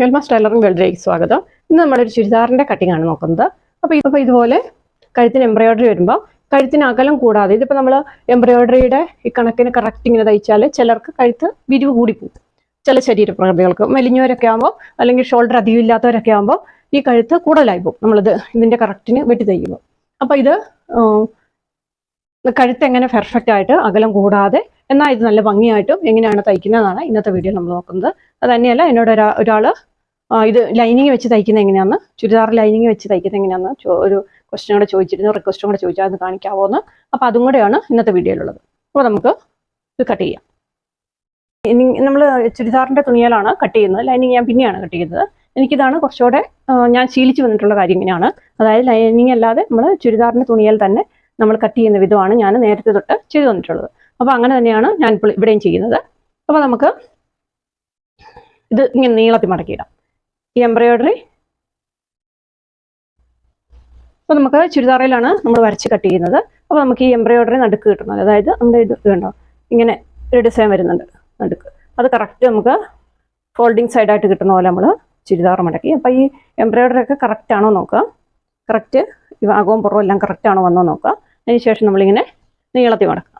ഹെൽമാസ് tailoring വേൾഡിലേക്ക് സ്വാഗതം. ഇന്ന് നമ്മളൊരു ചുരിദാറിൻ്റെ കട്ടിംഗ് ആണ് നോക്കുന്നത്. അപ്പോൾ ഇതുപോലെ കഴുത്തിന് എംബ്രോയിഡറി വരുമ്പോൾ കഴുത്തിന് അകലം കൂടാതെ, ഇതിപ്പോൾ നമ്മൾ എംബ്രോയിഡറിയുടെ ഈ കണക്കിന് കറക്റ്റ് ഇങ്ങനെ തയ്ച്ചാൽ ചിലർക്ക് കഴുത്ത് വിരിവ് കൂടിപ്പോകും. ചില ശരീരപ്രകൃതികൾക്ക് മെലിഞ്ഞവരൊക്കെ ആകുമ്പോൾ, അല്ലെങ്കിൽ ഷോൾഡർ അധികം ഇല്ലാത്തവരൊക്കെ ആകുമ്പോൾ ഈ കഴുത്ത് കൂടുതലായി പോകും ഇതിൻ്റെ കറക്റ്റിന് വെട്ടി തയ്ക്കുമ്പോൾ. അപ്പോൾ ഇത് കഴുത്ത് എങ്ങനെ പെർഫെക്റ്റ് ആയിട്ട് അകലം കൂടാതെ എന്നാൽ ഇത് നല്ല ഭംഗിയായിട്ടും എങ്ങനെയാണ് തയ്ക്കുന്നതെന്നാണ് ഇന്നത്തെ വീഡിയോ നമ്മൾ നോക്കുന്നത്. അത് തന്നെയല്ല, എന്നോട് ഒരാൾ ഇത് ലൈനിങ് വെച്ച് തയ്ക്കുന്നത് എങ്ങനെയാണെന്ന്, ചുരിദാർ ലൈനിങ് വെച്ച് തയ്ക്കുന്നത് എങ്ങനെയാണെന്ന് ഒരു ക്വസ്റ്റ്യൻ കൂടെ ചോദിച്ചിരുന്നു, റിക്വസ്റ്റും കൂടെ ചോദിച്ചാൽ അത് കാണിക്കാവോ എന്ന്. അപ്പോൾ അതും കൂടെയാണ് ഇന്നത്തെ വീഡിയോയിലുള്ളത്. അപ്പോൾ നമുക്ക് ഇത് കട്ട് ചെയ്യാം. നമ്മൾ ചുരിദാറിൻ്റെ തുണിയിലാണ് കട്ട് ചെയ്യുന്നത്. ലൈനിങ് ഞാൻ പിന്നെയാണ് കട്ട് ചെയ്യുന്നത്. എനിക്കിതാണ് കുറച്ചുകൂടെ ഞാൻ ശീലിച്ച് വന്നിട്ടുള്ള കാര്യം ഇങ്ങനെയാണ്. അതായത് ലൈനിങ് അല്ലാതെ നമ്മൾ ചുരിദാറിൻ്റെ തുണിയിൽ തന്നെ നമ്മൾ കട്ട് ചെയ്യുന്ന വിധമാണ് ഞാൻ നേരത്തെ തൊട്ട് ചെയ്തു വന്നിട്ടുള്ളത്. അപ്പോൾ അങ്ങനെ തന്നെയാണ് ഞാനിപ്പോൾ ഇവിടെയും ചെയ്യുന്നത്. അപ്പോൾ നമുക്ക് ഇത് ഇങ്ങനെ നീളത്തിൽ മടക്കിയിടാം ഈ എംബ്രോയിഡറി. അപ്പോൾ നമുക്ക് ചുരിദാറിലാണ് നമ്മൾ വരച്ച് കട്ട് ചെയ്യുന്നത്. അപ്പോൾ നമുക്ക് ഈ എംബ്രോയിഡറി നടുക്ക് കിട്ടുന്നത്, അതായത് നമ്മുടെ ഇത് കണ്ടോ ഇങ്ങനെ ഒരു ഡിസൈൻ വരുന്നുണ്ട് നടുക്ക്, അത് കറക്റ്റ് നമുക്ക് ഫോൾഡിങ് സൈഡായിട്ട് കിട്ടുന്ന പോലെ നമ്മൾ ചുരിദാർ മടക്കി. അപ്പോൾ ഈ എംബ്രോയിഡറി ഒക്കെ കറക്റ്റ് ആണോ നോക്കുക, കറക്റ്റ് അകവും പുറവും എല്ലാം കറക്റ്റ് ആണോ വന്നോ നോക്കുക. അതിനുശേഷം നമ്മളിങ്ങനെ നീളത്തിൽ മടക്കുക.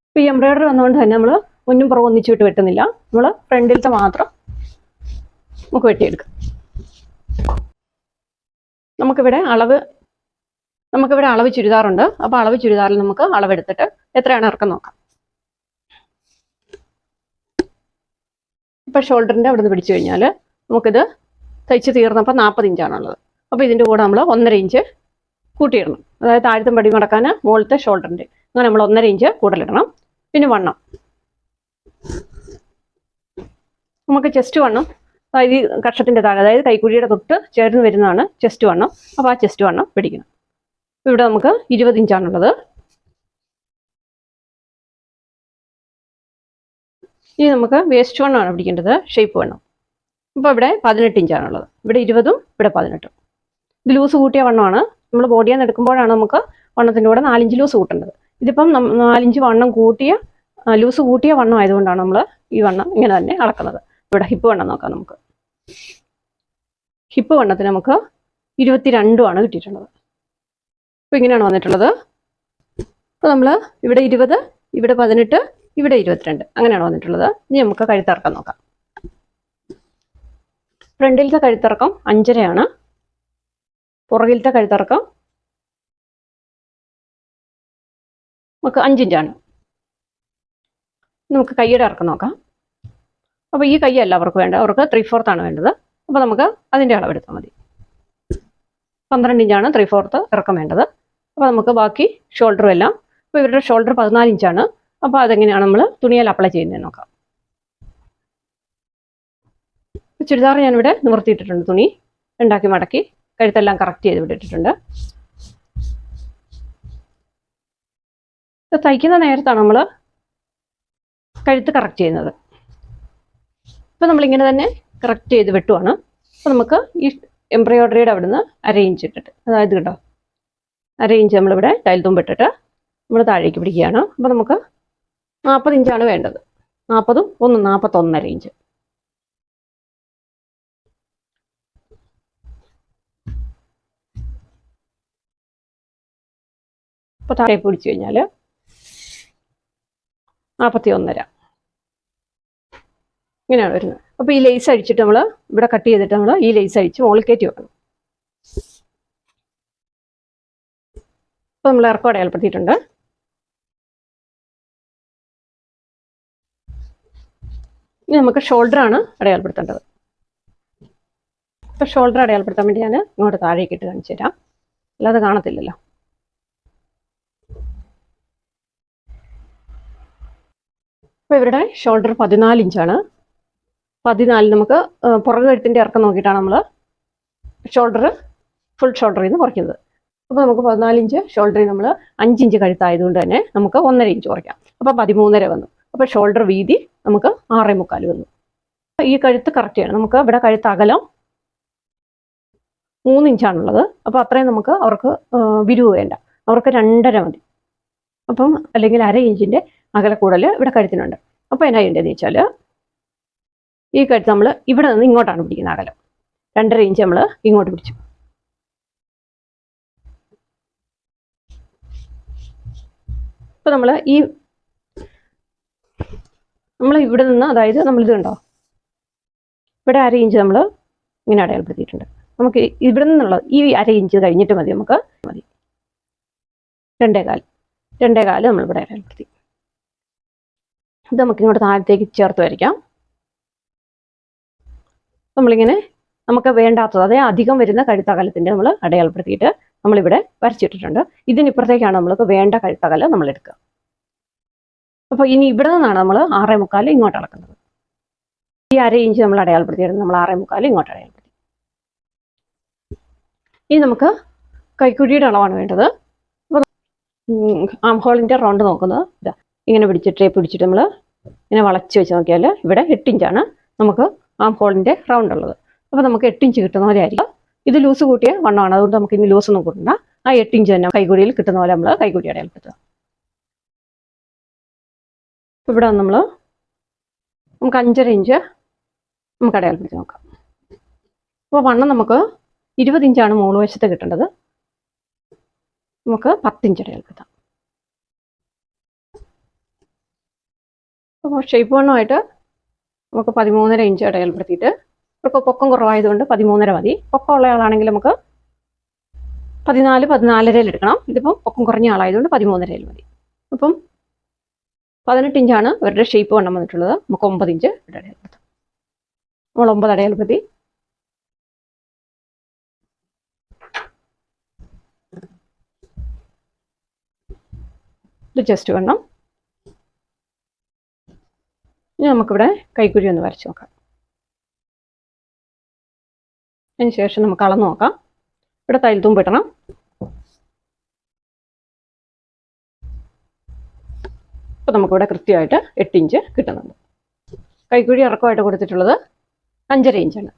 ഇപ്പോൾ ഈ എംബ്രോയിഡറി വന്നുകൊണ്ട് തന്നെ നമ്മൾ മുന്നും പുറവും ഒന്നിച്ചിട്ട് വെട്ടുന്നില്ല, നമ്മൾ ഫ്രണ്ടിലത്തെ മാത്രം നമുക്ക് വെട്ടിയെടുക്കാം. നമുക്കിവിടെ അളവ് ചുരിദാറുണ്ട്. അപ്പോൾ അളവ് ചുരിദാറിൽ നമുക്ക് അളവെടുത്തിട്ട് എത്രയാണ് ഇറക്കം നോക്കാം. ഇപ്പോൾ ഷോൾഡറിൻ്റെ അവിടെ നിന്ന് പിടിച്ചു കഴിഞ്ഞാൽ നമുക്കിത് തയ്ച്ച് തീർന്നപ്പോൾ 40 ഇഞ്ചാണുള്ളത്. അപ്പോൾ ഇതിൻ്റെ കൂടെ നമ്മൾ 1.5 ഇഞ്ച് കൂട്ടിയിടണം. അതായത് താഴത്തെ പടി മടക്കാൻ മുകളിലത്തെ ഷോൾഡറിൻ്റെ അങ്ങനെ നമ്മൾ 1.5 ഇഞ്ച് കൂടുതലിടണം. പിന്നെ വണ്ണം നമുക്ക് ചെസ്റ്റ് വണ്ണം, അതായത് ഈ കക്ഷത്തിൻ്റെ താഴെ, അതായത് കൈക്കുഴിയുടെ തൊട്ട് ചേർന്ന് വരുന്നതാണ് ചെസ്റ്റ് വണ്ണം. അപ്പോൾ ആ ചെസ്റ്റ് വണ്ണം പിടിക്കണം. ഇവിടെ നമുക്ക് 20 ഇഞ്ചാണുള്ളത്. ഇനി നമുക്ക് വേസ്റ്റ് വണ്ണമാണ് പിടിക്കേണ്ടത്, ഷേപ്പ് വണ്ണം. അപ്പോൾ ഇവിടെ 18 ഇഞ്ചാണുള്ളത്. ഇവിടെ 20ഉം ഇവിടെ 18ഉം. ഇത് ലൂസ് കൂട്ടിയ വണ്ണമാണ്. നമ്മൾ ബോഡിയിൽ നിന്ന് എടുക്കുമ്പോഴാണ് നമുക്ക് വണ്ണത്തിൻ്റെ കൂടെ 4 ഇഞ്ച് ലൂസ് കൂട്ടേണ്ടത്. ഇതിപ്പം 4 ഇഞ്ച് വണ്ണം കൂട്ടിയ ലൂസ് കൂട്ടിയ വണ്ണം ആയതുകൊണ്ടാണ് നമ്മൾ ഈ വണ്ണം ഇങ്ങനെ തന്നെ അളക്കുന്നത്. ഇവിടെ ഹിപ്പ് വണ്ണം നോക്കാം. നമുക്ക് ഹിപ്പ് വണ്ണത്തിന് നമുക്ക് 22 കിട്ടിയിട്ടുള്ളത്. അപ്പോൾ ഇങ്ങനെയാണ് വന്നിട്ടുള്ളത്. അപ്പോൾ നമ്മൾ ഇവിടെ 20, ഇവിടെ 18, ഇവിടെ 22 അങ്ങനെയാണ് വന്നിട്ടുള്ളത്. ഇനി നമുക്ക് കഴുത്തിറക്കം നോക്കാം. ഫ്രണ്ടിലത്തെ കഴുത്തിറക്കം 5.5 പുറകിലത്തെ കഴുത്തിറക്കം നമുക്ക് 5 ഇഞ്ചാണ്. നമുക്ക് കൈയുടെ ഇറക്കം നോക്കാം. അപ്പോൾ ഈ കൈയല്ല അവർക്ക് വേണ്ടത്, അവർക്ക് 3/4 വേണ്ടത്. അപ്പോൾ നമുക്ക് അതിൻ്റെ അളവെടുത്താൽ മതി. 12 ഇഞ്ചാണ് 3/4 ഇറക്കം വേണ്ടത്. അപ്പോൾ നമുക്ക് ബാക്കി ഷോൾഡറും എല്ലാം, അപ്പോൾ ഇവരുടെ ഷോൾഡർ 14 ഇഞ്ചാണ്. അപ്പോൾ അതെങ്ങനെയാണ് നമ്മൾ തുണിയിൽ അപ്ലൈ ചെയ്യുന്നത് നോക്കാം. ചുരിദാർ ഞാനിവിടെ നിവർത്തിയിട്ടിട്ടുണ്ട്. തുണി ഉണ്ടാക്കി മടക്കി കഴുത്തെല്ലാം കറക്റ്റ് ചെയ്ത് വിട്ടിട്ടുണ്ട്. തയ്ക്കുന്ന നേരത്താണ് നമ്മൾ കഴുത്ത് കറക്റ്റ് ചെയ്യുന്നത്. ഇപ്പോൾ നമ്മളിങ്ങനെ തന്നെ കറക്റ്റ് ചെയ്ത് വെട്ടുവാണ്. അപ്പോൾ നമുക്ക് ഈ എംബ്രോയിഡറിയുടെ അവിടെ നിന്ന് 1/2 ഇഞ്ച് ഇട്ടിട്ട്, അതായത് കേട്ടോ 1/2 ഇഞ്ച് നമ്മളിവിടെ ടൈൽ തുമ്പിട്ടിട്ട് നമ്മൾ താഴേക്ക് പിടിക്കുകയാണ്. അപ്പോൾ നമുക്ക് 40 ഇഞ്ചാണ് വേണ്ടത്. 40ഉം 41.5 ഇഞ്ച്. അപ്പോൾ താഴെ പിടിച്ചു കഴിഞ്ഞാൽ 41.5 ഇങ്ങനെയാണ് വരുന്നത്. അപ്പോൾ ഈ ലേസ് അഴിച്ചിട്ട് നമ്മൾ ഇവിടെ കട്ട് ചെയ്തിട്ട് നമ്മൾ ഈ ലേസ് അഴിച്ച് മുകളിൽ കയറ്റി വെക്കണം. അപ്പോൾ നമ്മൾ ഇറക്കം അടയാളപ്പെടുത്തിയിട്ടുണ്ട്. ഇനി നമുക്ക് ഷോൾഡറാണ് അടയാളപ്പെടുത്തേണ്ടത്. ഇപ്പോൾ ഷോൾഡർ അടയാളപ്പെടുത്താൻ വേണ്ടി ഞാൻ ഇങ്ങോട്ട് താഴേക്ക് ഇട്ട് കാണിച്ചു തരാം, അല്ലാതെ കാണത്തില്ലല്ലോ. അപ്പോൾ ഇവരുടെ ഷോൾഡർ 14 ഇഞ്ചാണ്. 14 നമുക്ക് പുറകു കഴുത്തിൻ്റെ ഇറക്കം നോക്കിയിട്ടാണ് നമ്മൾ ഫുൾ ഷോൾഡറിൽ നിന്ന് കുറയ്ക്കുന്നത്. അപ്പോൾ നമുക്ക് 14 ഇഞ്ച് ഷോൾഡറിൽ നമ്മൾ 5 ഇഞ്ച് കഴുത്തായതുകൊണ്ട് തന്നെ നമുക്ക് 1.5 ഇഞ്ച് കുറയ്ക്കാം. അപ്പോൾ 13.5 വന്നു. അപ്പോൾ ഷോൾഡർ വീതി നമുക്ക് 6.25 വന്നു. ഈ കഴുത്ത് കറക്റ്റ് ചെയ്യണം. നമുക്ക് ഇവിടെ കഴുത്ത് അകലം 3 ഇഞ്ചാണുള്ളത്. അപ്പോൾ അത്രയും നമുക്ക് അവർക്ക് വിരിവ് വേണ്ട, അവർക്ക് 2.5 മതി. അപ്പം അല്ലെങ്കിൽ 1/2 ഇഞ്ചിൻ്റെ അകല കൂടുതൽ ഇവിടെ കഴുത്തിനുണ്ട്. അപ്പോൾ എന്നാ ചെയ്യേണ്ടതെന്ന് വെച്ചാൽ ഈ കഴുത്ത് നമ്മൾ ഇവിടെ നിന്ന് ഇങ്ങോട്ടാണ് പിടിക്കുന്ന അകലം. 2.5 ഇഞ്ച് നമ്മൾ ഇങ്ങോട്ട് പിടിച്ചു. ഇപ്പൊ നമ്മൾ ഇവിടെ നിന്ന്, അതായത് നമ്മളിത് കണ്ടോ, ഇവിടെ 1/2 ഇഞ്ച് നമ്മൾ ഇങ്ങനെ അടയാളപ്പെടുത്തിയിട്ടുണ്ട്. നമുക്ക് ഇവിടെ നിന്നുള്ള ഈ 1/2 ഇഞ്ച് കഴിഞ്ഞിട്ട് മതി. 2.25 നമ്മളിവിടെ അടയാളപ്പെടുത്തി. ഇത് നമുക്കിങ്ങോട്ട് താഴത്തേക്ക് ചേർത്ത് വരയ്ക്കാം. നമ്മളിങ്ങനെ നമുക്ക് വേണ്ടാത്തത്, അതായത് അധികം വരുന്ന കഴുത്തകലത്തിൻ്റെ നമ്മൾ അടയാളപ്പെടുത്തിയിട്ട് നമ്മളിവിടെ വരച്ചിട്ടിട്ടുണ്ട്. ഇതിനിപ്പുറത്തേക്കാണ് നമ്മൾക്ക് വേണ്ട കഴുത്തകലം നമ്മൾ എടുക്കുക. അപ്പോൾ ഇനി ഇവിടെ നിന്നാണ് നമ്മൾ 6.25 ഇങ്ങോട്ട് അളക്കുന്നത്. ഈ 1/2 ഇഞ്ച് നമ്മൾ അടയാളപ്പെടുത്തിയിരുന്നു, നമ്മൾ 6.25 ഇങ്ങോട്ട് അടയാളപ്പെടുത്തി. ഇനി നമുക്ക് കൈക്കുഴിയുടെ അളവാണ് വേണ്ടത്. അപ്പോൾ ആം ഹോളിൻ്റെ റൗണ്ട് നോക്കുന്നത് ഇതാ, ഇങ്ങനെ ടേപ്പ് പിടിച്ചിട്ട് നമ്മൾ ഇങ്ങനെ വളച്ച് വെച്ച് നോക്കിയാൽ ഇവിടെ 8 ഇഞ്ചാണ് നമുക്ക് ആം ഹോളിൻ്റെ റൗണ്ട് ഉള്ളത്. അപ്പോൾ നമുക്ക് 8 ഇഞ്ച് കിട്ടുന്ന പോലെ ആയിരിക്കും. ഇത് ലൂസ് കൂട്ടിയ വണ്ണമാണ്, അതുകൊണ്ട് നമുക്ക് ഇനി ലൂസ് ഒന്നും കൂട്ടണ്ട. ആ 8 ഇഞ്ച് തന്നെ കൈക്കുഴിയിൽ കിട്ടുന്ന പോലെ നമ്മൾ കൈക്കുഴി അടയാളപ്പെടുത്തുക. ഇവിടെ നമുക്ക് 5.5 ഇഞ്ച് നമുക്ക് അടയാളപ്പെടുത്തി നോക്കാം. അപ്പോൾ വണ്ണം നമുക്ക് 20 ഇഞ്ചാണ് മുകൾ വശത്ത് കിട്ടേണ്ടത്. നമുക്ക് 10 ഇഞ്ച് അടയാളപ്പെടുത്താം. അപ്പോൾ ഷേപ്പ് വണ്ണമായിട്ട് നമുക്ക് 13.5 ഇഞ്ച് അടയാളപ്പെടുത്തിയിട്ട്, ഇവർക്ക് പൊക്കം കുറവായതുകൊണ്ട് 13.5 മതി. പൊക്കം ഉള്ള ആളാണെങ്കിൽ നമുക്ക് 14-14.5 എടുക്കണം. ഇതിപ്പം പൊക്കം കുറഞ്ഞ ആളായതുകൊണ്ട് 13.5 മതി. അപ്പം 18 ഇഞ്ചാണ് ഇവരുടെ ഷേപ്പ് വണ്ണം വന്നിട്ടുള്ളത്. നമുക്ക് 9 ഇഞ്ച് ഇവിടെ അടയാളപ്പെടുത്താം. നമ്മൾ 9 അടയാളപ്പെടുത്തി. ഇത് ജസ്റ്റ് വണ്ണം. ഇനി നമുക്കിവിടെ കൈക്കുഴി ഒന്ന് വരച്ച് നോക്കാം. അതിന് ശേഷം നമുക്ക് അളന്ന് നോക്കാം. ഇവിടെ തയ്യൽ തുമ്പ് ഇടണം. അപ്പോൾ നമുക്കിവിടെ കൃത്യമായിട്ട് 8 ഇഞ്ച് കിട്ടുന്നുണ്ട്. കൈക്കുഴി ഇറക്കമായിട്ട് കൊടുത്തിട്ടുള്ളത് 5.5 ഇഞ്ചാണ്.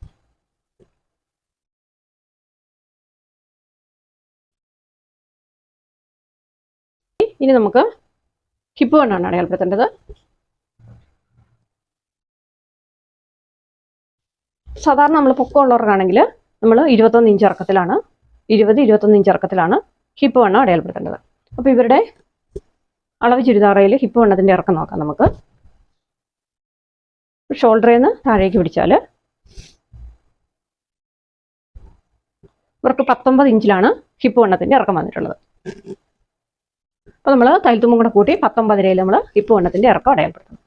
ഇനി നമുക്ക് ഹിപ്പ് വണ്ണമാണ് അടയാളപ്പെടുത്തേണ്ടത്. സാധാരണ നമ്മൾ പൊക്കമുള്ളവർക്കാണെങ്കിൽ നമ്മൾ 21 ഇഞ്ച് ഇറക്കത്തിലാണ്, 20-21 ഇഞ്ച് ഇറക്കത്തിലാണ് ഹിപ്പ് വണ്ണം അടയാളപ്പെടുത്തേണ്ടത്. അപ്പോൾ ഇവരുടെ അളവ് ചുരിദാറയിൽ ഹിപ്പ് വണ്ണത്തിൻ്റെ ഇറക്കം നോക്കാം. നമുക്ക് ഷോൾഡറിൽ നിന്ന് താഴേക്ക് പിടിച്ചാൽ ഇവർക്ക് 19 ഇഞ്ചിലാണ് ഹിപ്പ് വണ്ണത്തിൻ്റെ ഇറക്കം വന്നിട്ടുള്ളത്. അപ്പോൾ നമ്മൾ തയ്യൽത്തുമ്പും കൂടെ കൂട്ടി 19.5 നമ്മൾ ഹിപ്പ് വണ്ണത്തിൻ്റെ ഇറക്കം അടയാളപ്പെടുത്തണം.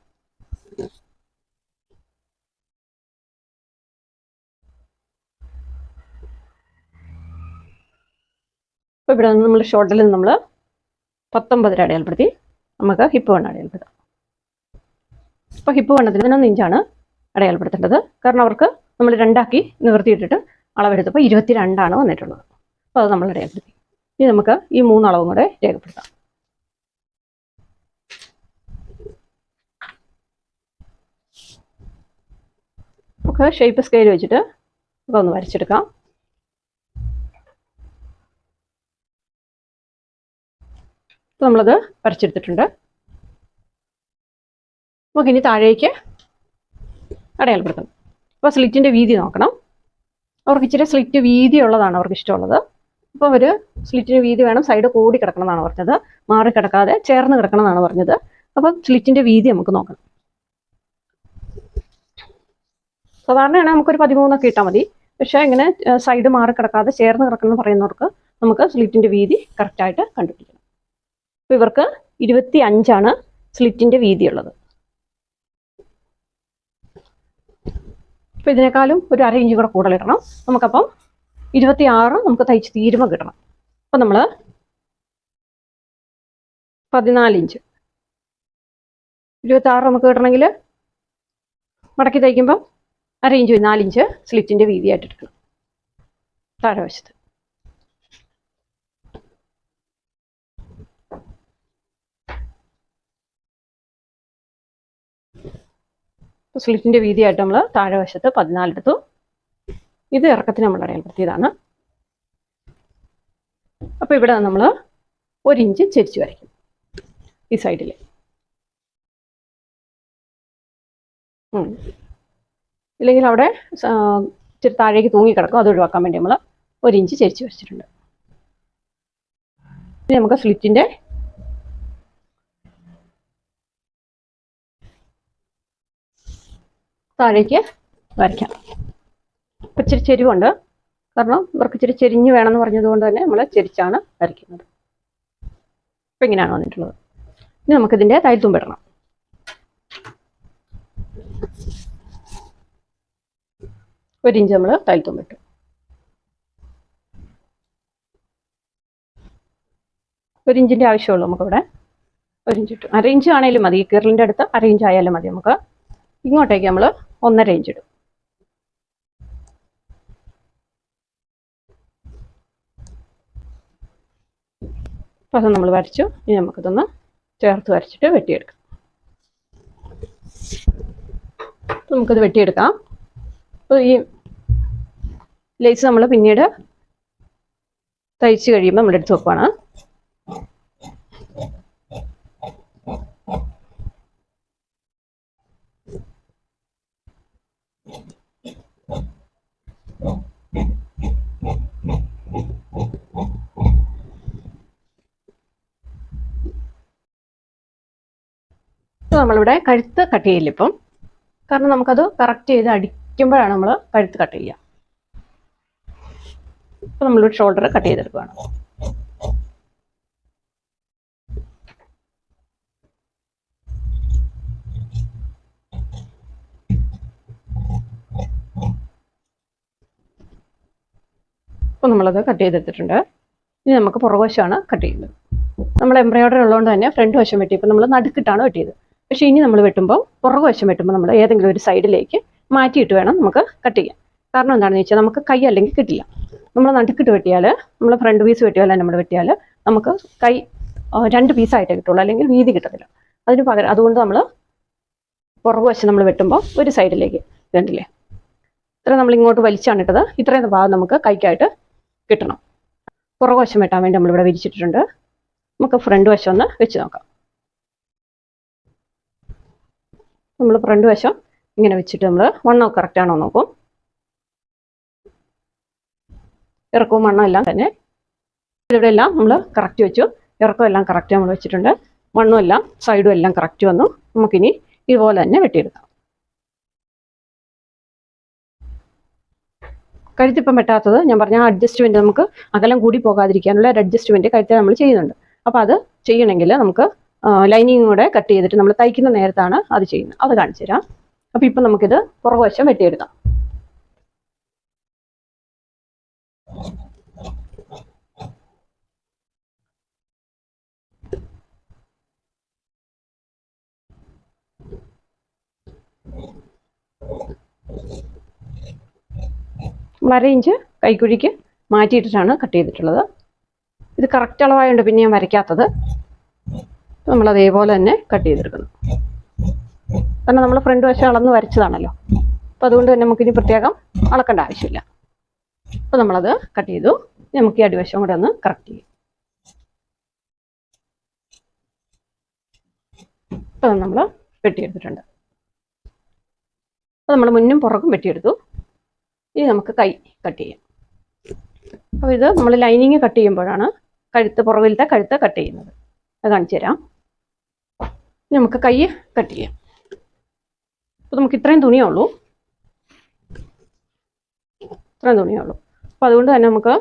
അപ്പോൾ ഇവിടെ നിന്ന് നമ്മൾ ഷോൾഡറിൽ നിന്ന് നമ്മൾ 19 അടയാളപ്പെടുത്തി നമുക്ക് ഹിപ്പ് വണ്ണം അടയാളപ്പെടുത്താം. അപ്പോൾ ഹിപ്പ് വണ്ണത്തിന് 11 ഇഞ്ചാണ് അടയാളപ്പെടുത്തേണ്ടത്. കാരണം അവർക്ക് നമ്മൾ 2 ആക്കി നിവർത്തിയിട്ടിട്ട് അളവെടുത്തപ്പോൾ 22 വന്നിട്ടുള്ളത്. അപ്പോൾ അത് നമ്മൾ അടയാളപ്പെടുത്തി. ഇനി നമുക്ക് ഈ 3 അളവും കൂടെ രേഖപ്പെടുത്താം. നമുക്ക് ഷേപ്പ് സ്കെയിൽ വെച്ചിട്ട് നമുക്ക് ഒന്ന് വരച്ചെടുക്കാം. അപ്പോൾ നമ്മളത് വരച്ചെടുത്തിട്ടുണ്ട്. നമുക്കിനി താഴേക്ക് അടയാളപ്പെടുത്തണം. അപ്പോൾ സ്ലിറ്റിൻ്റെ വീതി നോക്കണം. അവർക്ക് ഇച്ചിരി സ്ലിറ്റ് വീതിയുള്ളതാണ് അവർക്ക് ഇഷ്ടമുള്ളത്. അപ്പോൾ അവർ സ്ലിറ്റിന് വീതി വേണം, സൈഡ് കൂടി കിടക്കണമെന്നാണ് പറഞ്ഞത്, മാറി കിടക്കാതെ ചേർന്ന് കിടക്കണമെന്നാണ് പറഞ്ഞത്. അപ്പം സ്ലിറ്റിൻ്റെ വീതി നമുക്ക് നോക്കണം. സാധാരണയാണ് നമുക്കൊരു 13 ഇട്ടാൽ മതി. പക്ഷേ ഇങ്ങനെ സൈഡ് മാറി കിടക്കാതെ ചേർന്ന് കിടക്കണം പറയുന്നവർക്ക് നമുക്ക് സ്ലിറ്റിൻ്റെ വീതി കറക്റ്റായിട്ട് കണ്ടുപിടിക്കണം. അപ്പോൾ ഇവർക്ക് 25 സ്ലിറ്റിൻ്റെ വീതിയുള്ളത്. അപ്പോൾ ഇതിനേക്കാളും ഒരു 1/2 ഇഞ്ച് കൂടെ കൂടുതലിടണം. നമുക്കപ്പം 26 നമുക്ക് തയ്ച്ച് തീരുമ്പോൾ കിട്ടണം. അപ്പം നമ്മൾ 14 ഇഞ്ച് 26 നമുക്ക് കിട്ടണമെങ്കിൽ മടക്കി തയ്ക്കുമ്പം 1/2 ഇഞ്ച് 4 ഇഞ്ച് സ്ലിറ്റിൻ്റെ വീതിയായിട്ട് എടുക്കണം താഴെ വശത്ത്. സ്ലിറ്റിൻ്റെ വീതിയായിട്ട് നമ്മൾ താഴെ വശത്ത് 14 എടുത്തു. ഇത് ഇറക്കത്തിന് നമ്മൾ അടയാളപ്പെടുത്തിയതാണ്. അപ്പോൾ ഇവിടെ നമ്മൾ 1 ഇഞ്ച് ചെരിച്ച് വരയ്ക്കും ഈ സൈഡിൽ. ഇല്ലെങ്കിൽ അവിടെ ഇച്ചിരി താഴേക്ക് തൂങ്ങിക്കിടക്കും. അത് ഒഴിവാക്കാൻ വേണ്ടി നമ്മൾ 1 ഇഞ്ച് ചെരിച്ച് വെച്ചിട്ടുണ്ട്. ഇനി നമുക്ക് സ്ലിറ്റിൻ്റെ താഴേക്ക് വരയ്ക്കാം. ഇപ്പം ഇച്ചിരി ചെരിവുണ്ട്, കാരണം ഇവർക്ക് ഇച്ചിരി ചെരിഞ്ഞ് വേണമെന്ന് പറഞ്ഞതുകൊണ്ട് തന്നെ നമ്മൾ ചെരിച്ചാണ് വരയ്ക്കുന്നത്. ഇപ്പം ഇങ്ങനെയാണ് വന്നിട്ടുള്ളത്. ഇനി നമുക്കിതിൻ്റെ തയ്യൽ തുമ്പിടണം. ഒരു ഇഞ്ച് നമ്മൾ തയ്യൽ തുമ്പിട്ടു. ഒരു ഇഞ്ചിൻ്റെ ആവശ്യമുള്ളൂ നമുക്കിവിടെ. 1 ഇഞ്ച് ഇട്ടു. 1/2 ഇഞ്ച് ആണെങ്കിലും മതി. ഈ കീറലിൻ്റെ അടുത്ത് 1/2 ഇഞ്ച് ആയാലും മതി. നമുക്ക് ഇങ്ങോട്ടേക്ക് നമ്മൾ 1.5 ഇഞ്ച് ഇടും. അപ്പോൾ അത് നമ്മൾ വരച്ചു. ഇനി നമുക്കിതൊന്ന് ചേർത്ത് വരച്ചിട്ട് വെട്ടിയെടുക്കാം. നമുക്കിത് വെട്ടിയെടുക്കാം. അപ്പോൾ ഈ ലേസ് നമ്മൾ പിന്നീട് തയ്ച്ച് കഴിയുമ്പോൾ നമ്മൾ എടുത്ത് വെക്കുവാണ്. നമ്മളിവിടെ കഴുത്ത് കട്ട് ചെയ്യില്ല ഇപ്പം, കാരണം നമുക്കത് കറക്റ്റ് ചെയ്ത് അടിക്കുമ്പോഴാണ് നമ്മൾ കഴുത്ത് കട്ട് ചെയ്യുക. അപ്പോൾ നമ്മളൊരു ഷോൾഡർ കട്ട് ചെയ്തെടുക്കുകയാണ്. അപ്പോൾ നമ്മളത് കട്ട് ചെയ്തെടുത്തിട്ടുണ്ട്. ഇനി നമുക്ക് പുറകുവശമാണ് കട്ട് ചെയ്യുന്നത്. നമ്മൾ എംബ്രോയിഡറി ഉള്ളതുകൊണ്ട് തന്നെ ഫ്രണ്ട് വശം വെട്ടിയപ്പോൾ നമ്മൾ നടുക്കിട്ടാണ് വെട്ടിയത്. പക്ഷേ ഇനി നമ്മൾ വെട്ടുമ്പോൾ പുറകുവശം വെട്ടുമ്പോൾ നമ്മൾ ഏതെങ്കിലും ഒരു സൈഡിലേക്ക് മാറ്റിയിട്ട് വേണം നമുക്ക് കട്ട് ചെയ്യാൻ. കാരണം എന്താണെന്ന് വെച്ചാൽ നമുക്ക് കൈ അല്ലെങ്കിൽ കിട്ടില്ല. നമ്മൾ നടുക്കിട്ട് വെട്ടിയാൽ, നമ്മൾ ഫ്രണ്ട് പീസ് വെട്ടിയാൽ നമ്മൾ വെട്ടിയാൽ നമുക്ക് കൈ 2 പീസായിട്ടേ കിട്ടുള്ളൂ, അല്ലെങ്കിൽ വീതി കിട്ടത്തില്ല. അതിന് പകരം അതുകൊണ്ട് നമ്മൾ പുറകുവശം നമ്മൾ വെട്ടുമ്പോൾ ഒരു സൈഡിലേക്ക് കണ്ടില്ലേ, ഇത്ര നമ്മൾ ഇങ്ങോട്ട് വലിച്ചാണ് ഇട്ടത്. ഇത്രയും ഭാഗം നമുക്ക് കൈക്കായിട്ട് കിട്ടണം. പുറകുവശം വെട്ടാൻ വേണ്ടി നമ്മളിവിടെ വിരിച്ചിട്ടുണ്ട്. നമുക്ക് ഫ്രണ്ട് വശം ഒന്ന് വെച്ച് നോക്കാം. നമ്മൾ ഫ്രണ്ട് വശം ഇങ്ങനെ വെച്ചിട്ട് നമ്മൾ വണ്ണം കറക്റ്റ് ആണോ നോക്കും. ഇറക്കവും വണ്ണം എല്ലാം തന്നെ ഇവിടെ എല്ലാം നമ്മൾ കറക്റ്റ് വെച്ചു. ഇറക്കം എല്ലാം കറക്റ്റ് നമ്മൾ വെച്ചിട്ടുണ്ട്. വണ്ണും എല്ലാം സൈഡും എല്ലാം കറക്റ്റ് വന്നു. നമുക്കിനി ഇതുപോലെ തന്നെ വെട്ടിയെടുക്കാം. കഴുത്തിപ്പം വെട്ടാത്തത് ഞാൻ പറഞ്ഞ അഡ്ജസ്റ്റ്മെൻറ്റ്, നമുക്ക് അകലം കൂടി പോകാതിരിക്കാനുള്ള ഒരു അഡ്ജസ്റ്റ്മെൻറ്റ് കഴുത്തെ നമ്മൾ ചെയ്യുന്നുണ്ട്. അപ്പോൾ അത് ചെയ്യണമെങ്കിൽ നമുക്ക് ലൈനിങ് കൂടെ കട്ട് ചെയ്തിട്ട് നമ്മൾ തയ്ക്കുന്ന നേരത്താണ് അത് ചെയ്യുന്നത്. അത് കാണിച്ചു തരാം. അപ്പോൾ ഇപ്പം നമുക്കിത് പുറകുവശം വെട്ടിയെടുക്കാം. നമ്മൾ 1/2 ഇഞ്ച് കൈക്കുഴിക്ക് മാറ്റിയിട്ടിട്ടാണ് കട്ട് ചെയ്തിട്ടുള്ളത്. ഇത് കറക്റ്റ് അളവായതുകൊണ്ട് പിന്നെ ഞാൻ വരയ്ക്കാത്തത്. നമ്മൾ അതേപോലെ തന്നെ കട്ട് ചെയ്തെടുക്കണം. കാരണം നമ്മൾ ഫ്രണ്ട് വശം അളന്ന് വരച്ചതാണല്ലോ. അപ്പോൾ അതുകൊണ്ട് തന്നെ നമുക്കിനി പ്രത്യേകം അളക്കേണ്ട ആവശ്യമില്ല. അപ്പോൾ നമ്മളത് കട്ട് ചെയ്തു. നമുക്ക് ഈ അടിവശം കൂടെ ഒന്ന് കറക്റ്റ് ചെയ്യും. അപ്പോൾ നമ്മൾ വെട്ടിയെടുത്തിട്ടുണ്ട്. അപ്പോൾ നമ്മൾ മുന്നും പുറകും വെട്ടിയെടുത്തു. ഇനി നമുക്ക് കൈ കട്ട് ചെയ്യാം. അപ്പോൾ ഇത് നമ്മൾ ലൈനിങ് കട്ട് ചെയ്യുമ്പോഴാണ് പുറകിലത്തെ കഴുത്ത് കട്ട് ചെയ്യുന്നത്. അത് കാണിച്ചു തരാം. നമുക്ക് കൈ കട്ട് ചെയ്യാം. അപ്പോൾ നമുക്ക് ഇത്രയും തുണിയേ ഉള്ളൂ. അപ്പോൾ അതുകൊണ്ട് തന്നെ നമുക്ക്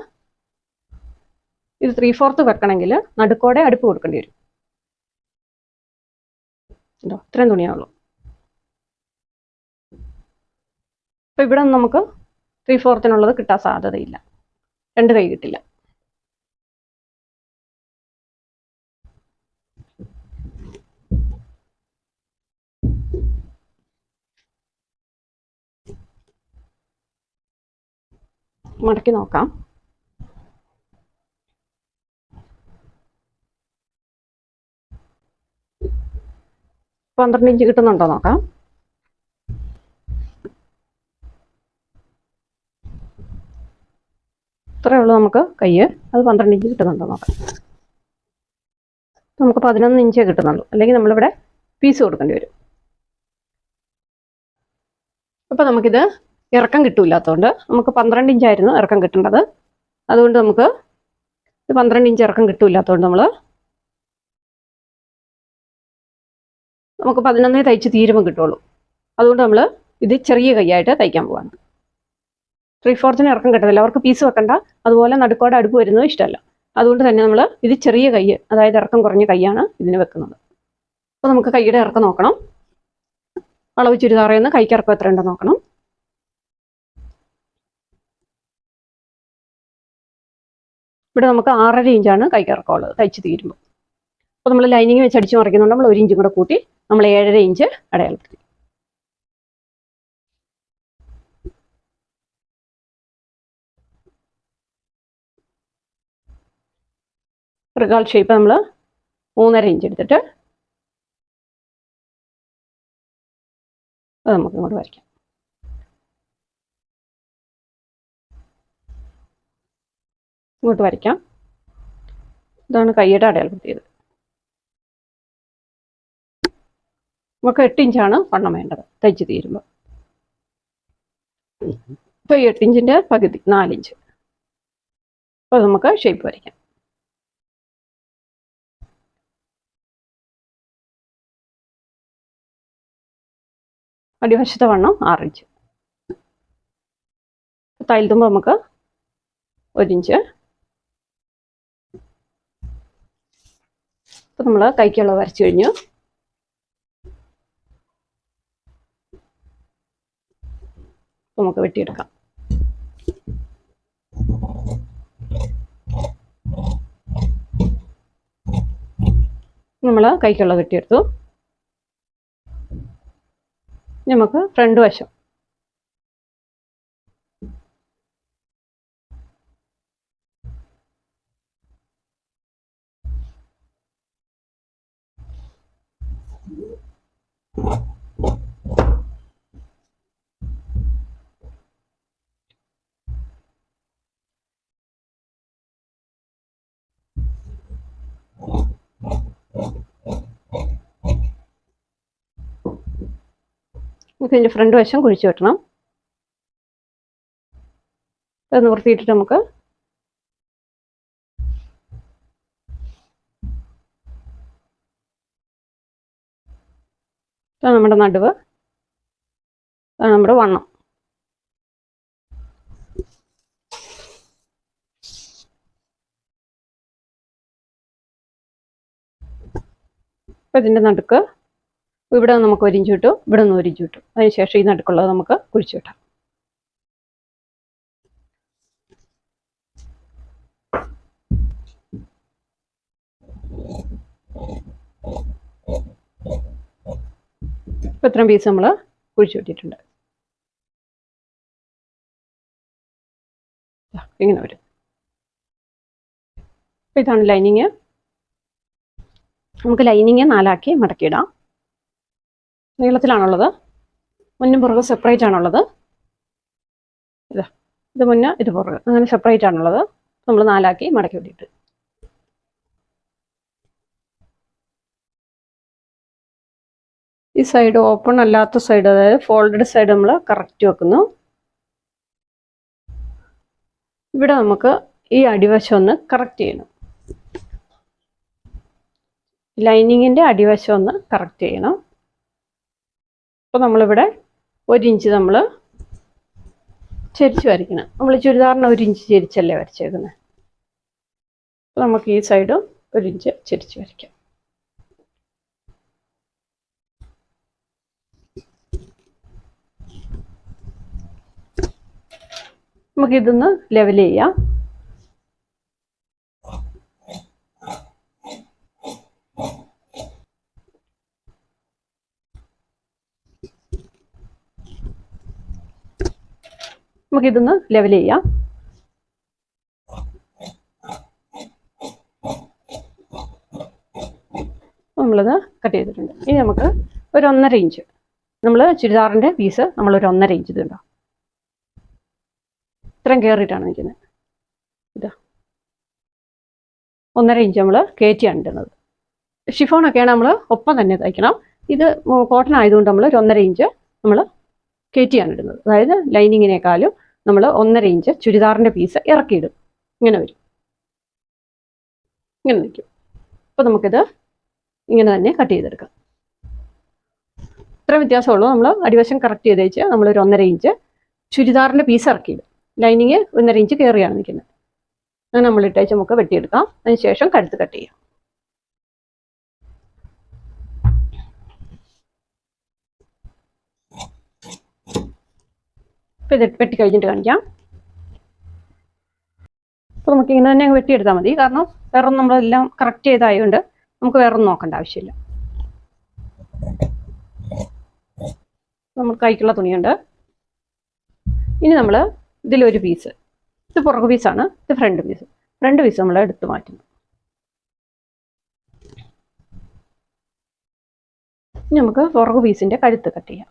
ഇത് 3/4 വെക്കണമെങ്കിൽ നടുക്കോടെ അടുപ്പ് കൊടുക്കേണ്ടി വരും. കേട്ടോ, ഇത്രയും തുണിയേ ഉള്ളൂ. അപ്പോൾ ഇവിടെ നമുക്ക് 3/4 കിട്ടാൻ സാധ്യതയില്ല. 2 കൈ കിട്ടില്ല. മടക്കി നോക്കാം. പന്ത്രണ്ട് ഇഞ്ച് കിട്ടുന്നുണ്ടോ നോക്കാം. ഇത്രയേ ഉള്ളൂ നമുക്ക് കൈ. അത് 12 ഇഞ്ച് കിട്ടുന്നുണ്ടോ നോക്കാം. നമുക്ക് 11 ഇഞ്ചേ കിട്ടുന്നുള്ളൂ, അല്ലെങ്കിൽ നമ്മളിവിടെ പീസ് കൊടുക്കേണ്ടി വരും. അപ്പോൾ നമുക്കിത് ഇറക്കം കിട്ടില്ലാത്തതുകൊണ്ട് നമുക്ക് 12 ഇഞ്ചായിരുന്നു ഇറക്കം കിട്ടേണ്ടത്. അതുകൊണ്ട് നമുക്ക് 12 ഇഞ്ച് ഇറക്കം കിട്ടില്ലാത്തതുകൊണ്ട് നമുക്ക് 11 തയ്ച്ച് തീരുമ്പോൾ കിട്ടുള്ളൂ. അതുകൊണ്ട് നമ്മൾ ഇത് ചെറിയ കൈയായിട്ട് തയ്ക്കാൻ പോവാണ്. 3/4 ഇറക്കം കിട്ടത്തില്ല, അവർക്ക് പീസ് വെക്കണ്ട, അതുപോലെ നടുക്കോടെ അടുപ്പ് വരുന്നത് ഇഷ്ടമല്ല. അതുകൊണ്ട് തന്നെ നമ്മൾ ഇത് ചെറിയ കൈ, അതായത് ഇറക്കം കുറഞ്ഞ കൈയാണ് ഇതിന് വെക്കുന്നത്. അപ്പോൾ നമുക്ക് കൈയുടെ ഇറക്കം നോക്കണം. അളവ് ചുരിദാറിൽ നിന്ന് കൈക്ക് ഇറക്കം എത്ര ഉണ്ടെന്ന് നോക്കണം. ഇവിടെ നമുക്ക് 6.5 ഇഞ്ചാണ് കൈക്ക് ഇറക്കമുള്ളത് തയ്ച്ച് തീരുമ്പോൾ. അപ്പോൾ നമ്മൾ ലൈനിങ് വെച്ച് അടിച്ച് മറിക്കുന്നുണ്ട്. നമ്മൾ 1 ഇഞ്ചും കൂടെ കൂട്ടി നമ്മൾ 7.5 ഇഞ്ച് അടയാളപ്പെടുത്തി. റിഗാൾ ഷേപ്പ് നമ്മൾ 3.5 ഇഞ്ച് എടുത്തിട്ട് അത് നമുക്ക് ഇങ്ങോട്ട് വരയ്ക്കാം. ഇങ്ങോട്ട് വരയ്ക്കാം. ഇതാണ് കൈയുടെ അടയാളപ്പെടുത്തിയത്. നമുക്ക് 8 ഇഞ്ചാണ് വണ്ണം വേണ്ടത് തയ്ച്ച് തീരുമ്പോൾ. ഇപ്പോൾ 8 ഇഞ്ചിൻ്റെ പകുതി 4 ഇഞ്ച്. അപ്പോൾ നമുക്ക് ഷേപ്പ് വരയ്ക്കാം. അടിവശത്തെ വണ്ണം 6 ഇഞ്ച്. തയ്യൽ തുമ്പ് നമുക്ക് 1 ഇഞ്ച്. അപ്പോൾ നമ്മൾ കൈക്കുള്ളത് വരച്ചു കഴിഞ്ഞു. നമുക്ക് വെട്ടിയെടുക്കാം. നമ്മൾ കൈക്കുള്ളത് വെട്ടിയെടുത്തു. നമുക്ക് ഫ്രണ്ട് വശം നമുക്ക് ഇതിൻ്റെ ഫ്രണ്ട് വശം കുഴിച്ചു വെട്ടണം. അത് നിവർത്തിയിട്ടിട്ട് നമുക്ക് നമ്മുടെ നടുവ്, നമ്മുടെ വണ്ണം. അപ്പോൾ ഇതിൻ്റെ നടുക്ക് ഇവിടെ നമുക്ക് 1 ഇഞ്ച് കിട്ടും, ഇവിടെ നിന്ന് 1 ഇഞ്ച് കിട്ടും. അതിനുശേഷം ഈ നടുക്കുള്ളത് നമുക്ക് കുഴിച്ചു വിട്ടാം. ഇപ്പോൾ ഇത്രയും പീസ് നമ്മൾ കുഴിച്ചു വിട്ടിട്ടുണ്ട്. ഇങ്ങനെ വരും. അപ്പോൾ ഇതാണ് ലൈനിങ്. നമുക്ക് ലൈനിങ് 4 ആക്കി മടക്കിയിടാം. നീളത്തിലാണുള്ളത്, മുന്നും പുറകെ സെപ്പറേറ്റ് ആണുള്ളത്. ഇത് മുന്നേ ഇത് പുറകെ അങ്ങനെ സെപ്പറേറ്റ് ആണുള്ളത്. നമ്മൾ 4 ആക്കി മടക്കി വിട്ടിട്ട് ഈ സൈഡ് ഓപ്പൺ അല്ലാത്ത സൈഡ്, അതായത് ഫോൾഡഡ് സൈഡ് നമ്മൾ കറക്റ്റ് വെക്കുന്നു. ഇവിടെ നമുക്ക് ഈ അടിവശം ഒന്ന് കറക്റ്റ് ചെയ്യണം. ലൈനിങ്ങിൻ്റെ അടിവശം ഒന്ന് കറക്റ്റ് ചെയ്യണം. അപ്പോൾ നമ്മളിവിടെ 1 ഇഞ്ച് നമ്മൾ ചെരിച്ച് വരയ്ക്കണം. നമ്മൾ ചുരിദാറിന് 1 ഇഞ്ച് ചെരിച്ചല്ലേ വരച്ചേക്കുന്നത്. അപ്പോൾ നമുക്ക് ഈ സൈഡും 1 ഇഞ്ച് ചെരിച്ച് വരയ്ക്കാം. നമുക്കിതൊന്ന് ലെവൽ ചെയ്യാം. നമുക്കിതൊന്ന് ലെവൽ ചെയ്യാം. നമ്മളത് കട്ട് ചെയ്തിട്ടുണ്ട്. ഇനി നമുക്ക് ഒരു 1.5 ഇഞ്ച്, നമ്മൾ ചുരിദാറിൻ്റെ പീസ് നമ്മളൊരു 1.5 ഇഞ്ച് ഇതുണ്ടോ ഇത്രയും കയറിയിട്ടാണ് നിൽക്കുന്നത്. ഇതാ 1.5 ഇഞ്ച് നമ്മൾ കയറ്റിയാണ് ഇടുന്നത്. ഷിഫോണൊക്കെയാണ് നമ്മൾ ഒപ്പം തന്നെ തയ്ക്കണം. ഇത് കോട്ടൺ ആയതുകൊണ്ട് നമ്മൾ ഒരു 1.5 ഇഞ്ച് നമ്മൾ കയറ്റിയാണ് ഇടുന്നത്. അതായത് ലൈനിങ്ങിനേക്കാളും നമ്മൾ 1.5 ഇഞ്ച് ചുരിദാറിൻ്റെ പീസ് ഇറക്കിയിടും. ഇങ്ങനെ വരും, ഇങ്ങനെ നിൽക്കും. അപ്പോൾ നമുക്കിത് ഇങ്ങനെ തന്നെ കട്ട് ചെയ്തെടുക്കാം. ഇത്ര വ്യത്യാസമുള്ളൂ. നമ്മൾ അടിവശം കറക്റ്റ് ചെയ്ത് വെച്ച് നമ്മളൊരു 1.5 ഇഞ്ച് ചുരിദാറിൻ്റെ പീസ് ഇറക്കിയിടും. ലൈനിങ് 1.5 ഇഞ്ച് കയറിയാണ് നിൽക്കുന്നത്. അങ്ങനെ നമ്മൾ ഇട്ടേച്ച് നമുക്ക് വെട്ടിയെടുക്കാം. അതിന് ശേഷം കഴുത്ത് കട്ട് ചെയ്യാം. അപ്പോൾ ഇത് വെട്ടി കഴിഞ്ഞിട്ട് കാണിക്കാം. അപ്പോൾ നമുക്ക് ഇങ്ങനെ തന്നെ വെട്ടിയെടുത്താൽ മതി. കാരണം വേറൊന്നും നമ്മളെല്ലാം കറക്റ്റ് ചെയ്തായതുകൊണ്ട് നമുക്ക് വേറൊന്നും നോക്കേണ്ട ആവശ്യമില്ല. നമ്മൾ കൈക്കുള്ള തുണിയുണ്ട്. ഇനി നമ്മൾ ഇതിലൊരു പീസ്, ഇത് പുറകു പീസാണ്, ഇത് ഫ്രണ്ട് പീസ് നമ്മൾ എടുത്ത് മാറ്റുന്നു. ഇനി നമുക്ക് പുറകു പീസിൻ്റെ കഴുത്ത് കട്ട് ചെയ്യാം.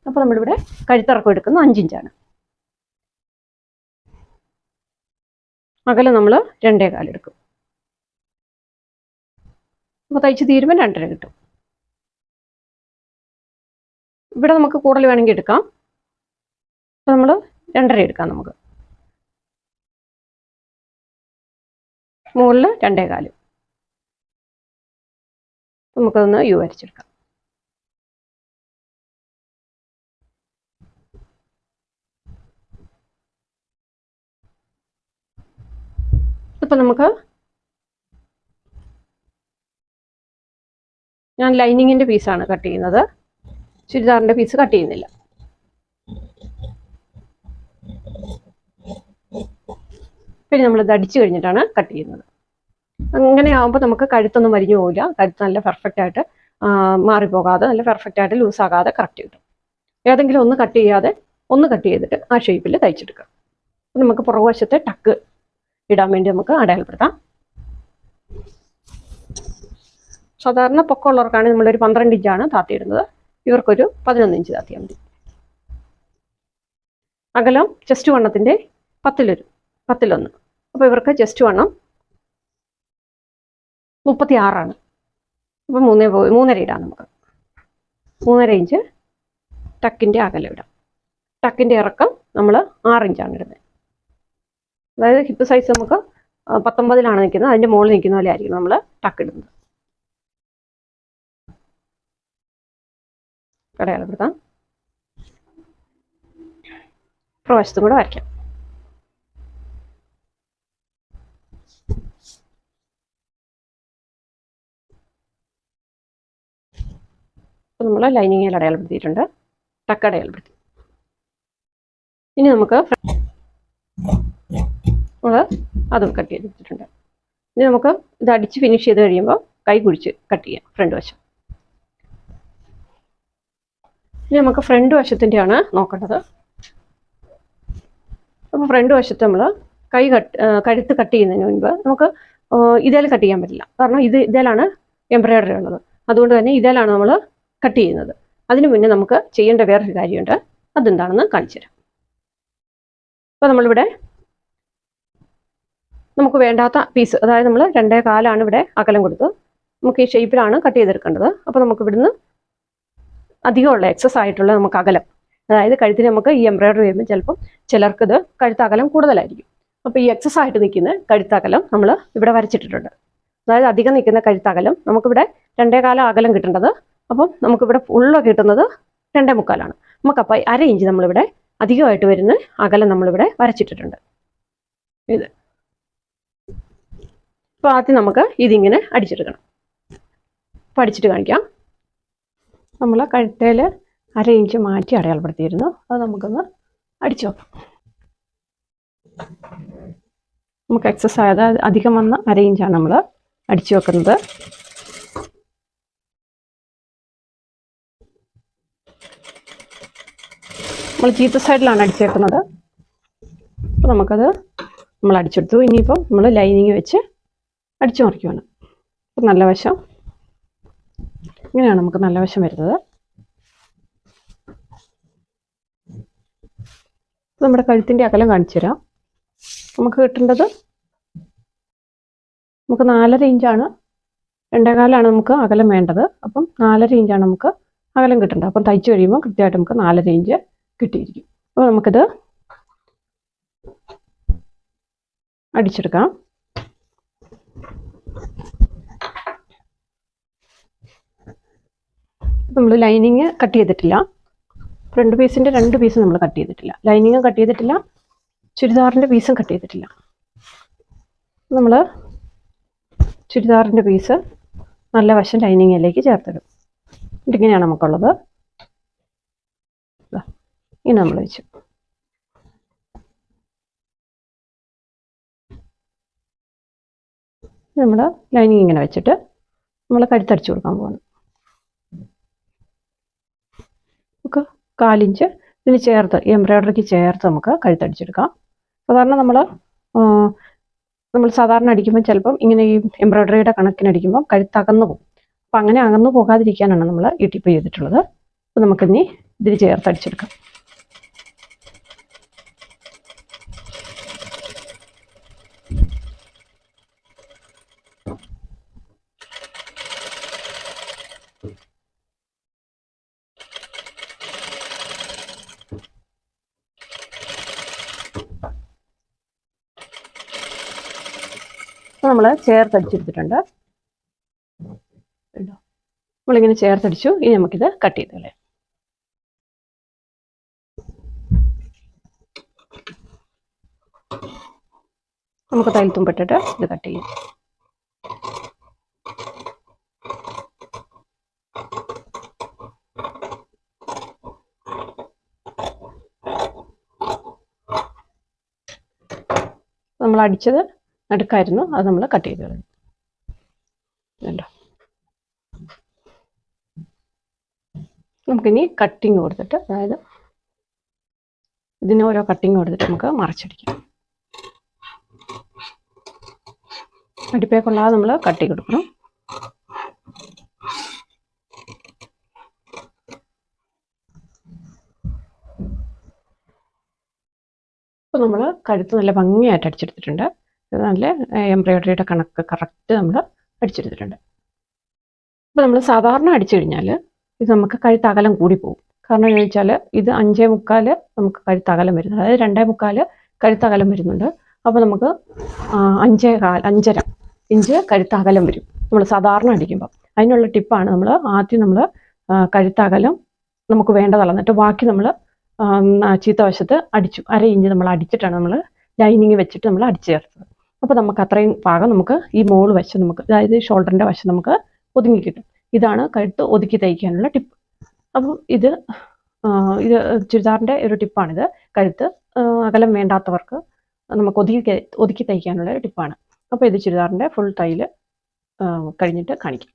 അപ്പോൾ നമ്മളിവിടെ കഴുത്തിറക്കം എടുക്കുന്നത് 5 ഇഞ്ചാണ്. അകലം നമ്മൾ 2.25 എടുക്കും. അപ്പോൾ തയ്ച്ച് തീരുമ്പോൾ 2.5 കിട്ടും. ഇവിടെ നമുക്ക് കൂടുതൽ വേണമെങ്കിൽ എടുക്കാം. അപ്പോൾ നമ്മൾ 2.5 എടുക്കാം. നമുക്ക് മുകളിൽ 2.25. നമുക്കതൊന്ന് യു വരച്ചെടുക്കാം. ഇപ്പം നമുക്ക് ഞാൻ ലൈനിങ്ങിൻ്റെ പീസാണ് കട്ട് ചെയ്യുന്നത്, ചുരിദാറിൻ്റെ പീസ് കട്ട് ചെയ്യുന്നില്ല. പിന്നെ നമ്മളിത് അടിച്ചു കഴിഞ്ഞിട്ടാണ് കട്ട് ചെയ്യുന്നത്. അങ്ങനെ ആകുമ്പോൾ നമുക്ക് കഴുത്തൊന്നും മരിഞ്ഞു പോകില്ല. കഴുത്ത് നല്ല പെർഫെക്റ്റ് ആയിട്ട് മാറിപ്പോകാതെ, നല്ല പെർഫെക്റ്റ് ആയിട്ട് ലൂസാകാതെ കറക്റ്റ് കിട്ടും. ഏതെങ്കിലും ഒന്ന് കട്ട് ചെയ്യാതെ ഒന്ന് കട്ട് ചെയ്തിട്ട് ആ ഷേപ്പിൽ തയ്ച്ചെടുക്കാം. നമുക്ക് പുറകുവശത്തെ ടക്ക് ഇടാൻ വേണ്ടി നമുക്ക് അടയാളപ്പെടുത്താം. സാധാരണ പൊക്കമുള്ളവർക്കാണെങ്കിൽ നമ്മളൊരു 12 ഇഞ്ചാണ് താത്തിയിടുന്നത്. ഇവർക്കൊരു 11 ഇഞ്ച് താത്തിയാൽ മതി. അകലം ചെസ്റ്റ് വണ്ണത്തിൻ്റെ 10-1. അപ്പോൾ ഇവർക്ക് ചെസ്റ്റ് വണ്ണം 36ആണ്. അപ്പോൾ 3.5 ഇടാം. നമുക്ക് 3.5 ഇഞ്ച് ടക്കിൻ്റെ അകലം ഇടാം. ടക്കിൻ്റെ ഇറക്കം നമ്മൾ 6 ഇഞ്ചാണ് ഇടുന്നത്. അതായത് ഹിപ്പ് സൈസ് നമുക്ക് 19-ലാണ് നിൽക്കുന്നത്. അതിൻ്റെ മുകളിൽ നിൽക്കുന്ന പോലെ ആയിരിക്കും നമ്മൾ ടക്ക് ഇടുന്നത്. അടയാളപ്പെടുത്താം. പ്രവശത്തും കൂടെ വരയ്ക്കാം. അപ്പോൾ നമ്മൾ ലൈനിങ്ങിൽ അടയാളപ്പെടുത്തിയിട്ടുണ്ട്, ടക്ക് അടയാളപ്പെടുത്തി. ഇനി നമുക്ക് അതും കട്ട് ചെയ്തിട്ടുണ്ട്. ഇനി നമുക്ക് ഇത് അടിച്ച് ഫിനിഷ് ചെയ്ത് കഴിയുമ്പോൾ കൈ കുഴിച്ച് കട്ട് ചെയ്യാം ഫ്രണ്ട് വശം. ഇനി നമുക്ക് ഫ്രണ്ട് വശത്തിൻ്റെയാണ് നോക്കേണ്ടത്. അപ്പോൾ ഫ്രണ്ട് വശത്ത് നമ്മൾ കഴുത്ത് കട്ട് ചെയ്യുന്നതിന് മുൻപ് നമുക്ക് ഇതേൽ കട്ട് ചെയ്യാൻ പറ്റില്ല. കാരണം ഇതേലാണ് എംബ്രോയിഡറി ഉള്ളത്. അതുകൊണ്ട് തന്നെ ഇതേലാണ് നമ്മൾ കട്ട് ചെയ്യുന്നത്. അതിന് മുന്നേ നമുക്ക് ചെയ്യേണ്ട വേറൊരു കാര്യമുണ്ട്. അതെന്താണെന്ന് കാണിച്ചു തരാം. അപ്പോൾ നമ്മളിവിടെ നമുക്ക് വേണ്ടാത്ത പീസ്, അതായത് നമ്മൾ 2.25 ഇവിടെ അകലം കൊടുത്ത് നമുക്ക് ഈ ഷേപ്പിലാണ് കട്ട് ചെയ്തെടുക്കേണ്ടത്. അപ്പോൾ നമുക്ക് ഇവിടുന്ന് അധികമുള്ള എക്സസ് ആയിട്ടുള്ള നമുക്ക് അകലം, അതായത് കഴുത്തിന് നമുക്ക് ഈ എംബ്രോയിഡറി വരുമ്പോൾ ചിലപ്പം ചിലർക്കിത് കഴുത്തകലം കൂടുതലായിരിക്കും. അപ്പോൾ ഈ എക്സസ് ആയിട്ട് നിൽക്കുന്ന കഴുത്തകലം നമ്മൾ ഇവിടെ വരച്ചിട്ടിട്ടുണ്ട്. അതായത് അധികം നിൽക്കുന്ന കഴുത്തകലം നമുക്കിവിടെ 2.25 അകലം കിട്ടേണ്ടത്. അപ്പം നമുക്കിവിടെ ഫുള്ള് കിട്ടുന്നത് 2.25. നമുക്കപ്പോൾ 1/2 ഇഞ്ച് നമ്മളിവിടെ അധികമായിട്ട് വരുന്ന അകലം നമ്മളിവിടെ വരച്ചിട്ടിട്ടുണ്ട്. ഇത് അപ്പോൾ ആദ്യം നമുക്ക് ഇതിങ്ങനെ അടിച്ചെടുക്കണം. അപ്പോൾ അടിച്ചിട്ട് കാണിക്കാം. നമ്മൾ കഴുത്തേൽ 1/2 ഇഞ്ച് മാറ്റി അടയാളപ്പെടുത്തിയിരുന്നു. അത് നമുക്കൊന്ന് അടിച്ചു നോക്കാം. നമുക്ക് എക്സസ് ആയത് അധികം വന്ന 1/2 ഇഞ്ചാണ് നമ്മൾ അടിച്ചു വെക്കുന്നത്. നമ്മൾ ചീത്ത സൈഡിലാണ് അടിച്ചേക്കുന്നത്. അപ്പോൾ നമുക്കത് നമ്മൾ അടിച്ചെടുത്തു. ഇനിയിപ്പോൾ നമ്മൾ ലൈനിങ് വെച്ച് അടിച്ചു മറിക്കുവാണ്. അപ്പോൾ നല്ല വശം ഇങ്ങനെയാണ് നമുക്ക് നല്ല വശം വരുന്നത്. നമ്മുടെ കഴുത്തിൻ്റെ അകലം കാണിച്ചു തരാം. നമുക്ക് കിട്ടേണ്ടത് നമുക്ക് 4.5 ഇഞ്ചാണ് 2.25 നമുക്ക് അകലം വേണ്ടത്. അപ്പം 4.5 ഇഞ്ചാണ് നമുക്ക് അകലം കിട്ടേണ്ടത്. അപ്പം തയ്ച്ച് കഴിയുമ്പോൾ കൃത്യമായിട്ട് നമുക്ക് 4.5 ഇഞ്ച് കിട്ടിയിരിക്കും. അപ്പോൾ നമുക്കിത് അടിച്ചെടുക്കാം. നമ്മൾ ലൈനിങ് കട്ട് ചെയ്തിട്ടില്ല. ഫ്രണ്ട് പീസിൻ്റെ 2 പീസ് നമ്മൾ കട്ട് ചെയ്തിട്ടില്ല. ലൈനിങ്ങും കട്ട് ചെയ്തിട്ടില്ല, ചുരിദാറിൻ്റെ പീസും കട്ട് ചെയ്തിട്ടില്ല. നമ്മൾ ചുരിദാറിൻ്റെ പീസ് നല്ല വശം ലൈനിങ്ങിലേക്ക് ചേർത്തിടും. ഇതിങ്ങനെയാണ് നമുക്കുള്ളത്. ഇനി നമ്മൾ വെച്ചു നമ്മൾ ലൈനിങ് ഇങ്ങനെ വെച്ചിട്ട് നമ്മൾ കഴുത്തടിച്ചു കൊടുക്കാൻ പോകണം. നമുക്ക് 1/4 ഇഞ്ച് ഇതിന് ചേർത്ത് എംബ്രോയ്ഡറിക്ക് ചേർത്ത് നമുക്ക് കഴുത്തടിച്ചെടുക്കാം. സാധാരണ നമ്മൾ സാധാരണ അടിക്കുമ്പോൾ ചിലപ്പം ഇങ്ങനെ ഈ എംബ്രോയ്ഡറിയുടെ കണക്കിന് അടിക്കുമ്പം കഴുത്തകന്നു പോകും. അപ്പം അങ്ങനെ അകന്നു പോകാതിരിക്കാനാണ് നമ്മൾ ഈ ടിപ്പ് ചെയ്തിട്ടുള്ളത്. അപ്പോൾ നമുക്കിനി ഇതിന് ചേർത്ത് അടിച്ചെടുക്കാം. നമ്മൾ ചേർത്തടിച്ചെടുത്തിട്ടുണ്ട്. നമ്മളിങ്ങനെ ചേർത്തടിച്ചു. ഇനി നമുക്കിത് കട്ട് ചെയ്ത് കളയാം. നമുക്ക് തയ്യൽ തുമ്പിട്ടിട്ട് ഇത് കട്ട് ചെയ്യാം. നമ്മൾ അടിച്ചത് നടുക്കായിരുന്നു, അത് നമ്മൾ കട്ട് ചെയ്ത് കളഞ്ഞു. കണ്ടോ? നമുക്കിനി കട്ടിങ് കൊടുത്തിട്ട്, അതായത് ഇതിന് ഓരോ കട്ടിങ് കൊടുത്തിട്ട് നമുക്ക് മറച്ചടിക്കാം. അടിപ്പേ കൊള്ളാതെ നമ്മൾ കട്ട് ചെയ്ത് കൊടുക്കണം. അപ്പോൾ നമ്മൾ കഴുത്ത് നല്ല ഭംഗിയായിട്ട് അടിച്ചെടുത്തിട്ടുണ്ട്. ഇത് നല്ല എംബ്രോയ്ഡറിയുടെ കണക്ക് കറക്റ്റ് നമ്മൾ അടിച്ചെടുത്തിട്ടുണ്ട്. അപ്പോൾ നമ്മൾ സാധാരണ അടിച്ചു കഴിഞ്ഞാൽ ഇത് നമുക്ക് കഴുത്തകലം കൂടി പോകും. കാരണം എന്താണെന്ന് വെച്ചാൽ ഇത് 5.25 നമുക്ക് കഴുത്തകലം വരുന്നുണ്ട്, അതായത് 2.25 കഴുത്തകലം വരുന്നുണ്ട്. അപ്പോൾ നമുക്ക് 5.5 ഇഞ്ച് കഴുത്തകലം വരും നമ്മൾ സാധാരണ അടിക്കുമ്പോൾ. അതിനുള്ള ടിപ്പാണ് നമ്മൾ കഴുത്തകലം നമുക്ക് വേണ്ടതല്ല, എന്നിട്ട് ബാക്കി നമ്മൾ ചീത്ത വശത്ത് അടിച്ചു 1/2 ഇഞ്ച് നമ്മൾ അടിച്ചിട്ടാണ് നമ്മൾ ലൈനിങ് വെച്ചിട്ട് നമ്മൾ അടിച്ചു ചേർത്തത്. അപ്പോൾ നമുക്ക് അത്രയും ഭാഗം നമുക്ക് ഈ മോള് വശം നമുക്ക്, അതായത് ഷോൾഡറിൻ്റെ വശം നമുക്ക് ഒതുങ്ങി കിട്ടും. ഇതാണ് കഴുത്ത് ഒതുക്കി തയ്ക്കാനുള്ള ടിപ്പ്. അപ്പം ഇത് ചുരിദാറിൻ്റെ ഒരു ടിപ്പാണിത്. കഴുത്ത് അകലം വേണ്ടാത്തവർക്ക് നമുക്ക് ഒതുക്കി തയ്ക്കാനുള്ള ഒരു ടിപ്പാണ്. അപ്പോൾ ഇത് ചുരിദാറിൻ്റെ ഫുൾ തയ്യൽ കഴിഞ്ഞിട്ട് കാണിക്കാം.